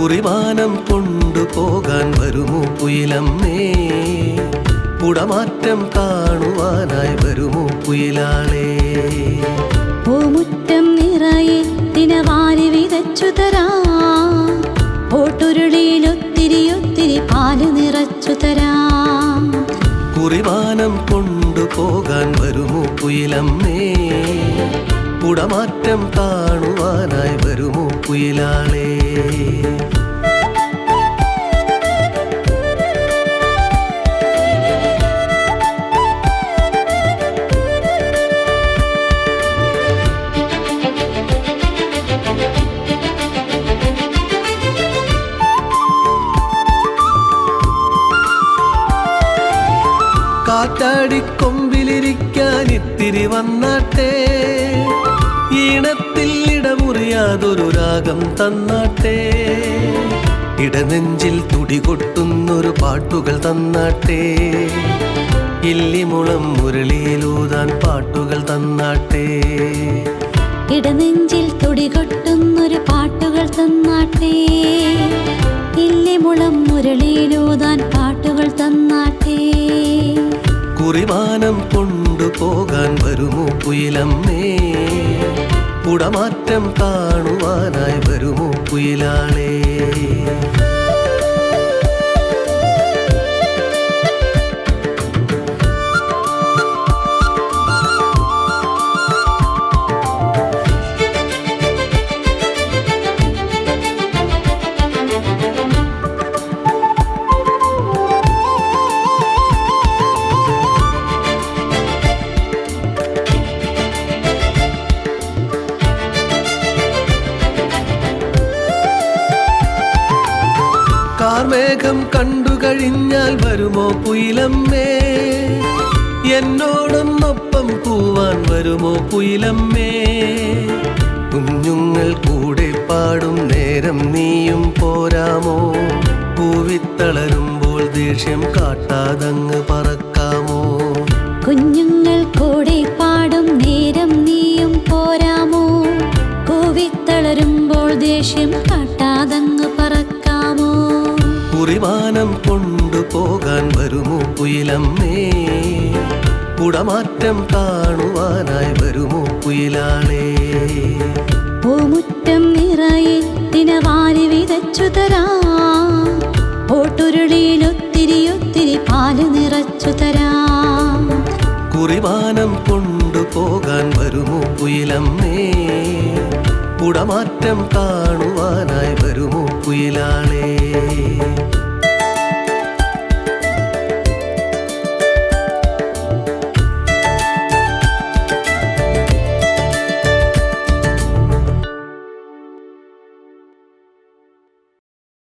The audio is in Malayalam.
കുറിവാനം കൊണ്ടുപോകാൻ വരുമോ കുയിലമ്മേ, കുടമാറ്റം കാണുവാനായി വരുമോ കുയിലാളേ. പൂമുറ്റം നിറയെ ദിനവാരി വിതച്ചു തരാം, ഓട്ടുരുളിയിലൊത്തിരി ഒത്തിരി പാല് നിറച്ചു തരാം. കുറിവാനം കൊണ്ടുപോകാൻ വരുമോ കുയിലമ്മേ, കുടമാറ്റം കാണുവാനായി വരുമോ കുയിലാളേ. കാറ്റാടിക്കൊമ്പിലിരിക്കാൻ ഇത്തിരി വന്നാട്ടെ, ഈണത്തിൽ ഇടമുറിയാതൊരു രാഗം തന്നാട്ടെ. ഇടനെഞ്ചിൽ തുടികൊട്ടുന്നൊരു പാട്ടുകൾ തന്നാട്ടെ, ഇല്ലിമുളം മുരളിയിലൂതാൻ പാട്ടുകൾ തന്നാട്ടെ. ഇടനെഞ്ചിൽ തുടികൊട്ടുന്നൊരു പാട്ടുകൾ തന്നാട്ടെ, ഇല്ലിമുളം മുരളിയിലൂതാൻ പാട്ടുകൾ തന്നാട്ടെ. കുറിവാനം കൊണ്ടുപോകാൻ വരുമോ കുയിലമ്മേ, കുടമാറ്റം കാണുവാനായി വരുമോ കുയിലാളേ. കാർമേഘം കണ്ടു കഴിഞ്ഞാൽ വരുമോ കുയിലമ്മേ, എന്നോടൊന്നൊപ്പം കൂവാൻ വരുമോ കുയിലമ്മേ. കുഞ്ഞുങ്ങൾ കൂടെ പാടും നേരം നീയും പോരാമോ, പൂവിത്തളരുമ്പോൾ ദേഷ്യം കാട്ടാതങ്ങ് പറക്കാമോ. കുഞ്ഞുങ്ങൾ കൂടെ പാടും നേരം നീയും പോരാമോ, പൂവിത്തളരുമ്പോൾ ദേഷ്യം കാട്ടാതങ്ങ് പറക്കാമോ. കുറിവാനം കൊണ്ടുപോകാൻ വരുമോ കുയിലമ്മേ, കുടമാറ്റം കാണുവാനായി വരുമോ കുയിലാളേ. പൂമുറ്റം നിറയെ ദിനവാരി വിതച്ചു തരാം, ഓട്ടുരുളിയിലൊത്തിരി ഒത്തിരി പാല് നിറച്ചു തരാം. കുറിവാനം കൊണ്ടുപോകാൻ വരുമോ കുയിലമ്മേ, കുടമാറ്റം കാണുവാനായി വരുമോ കുയിലാളേ.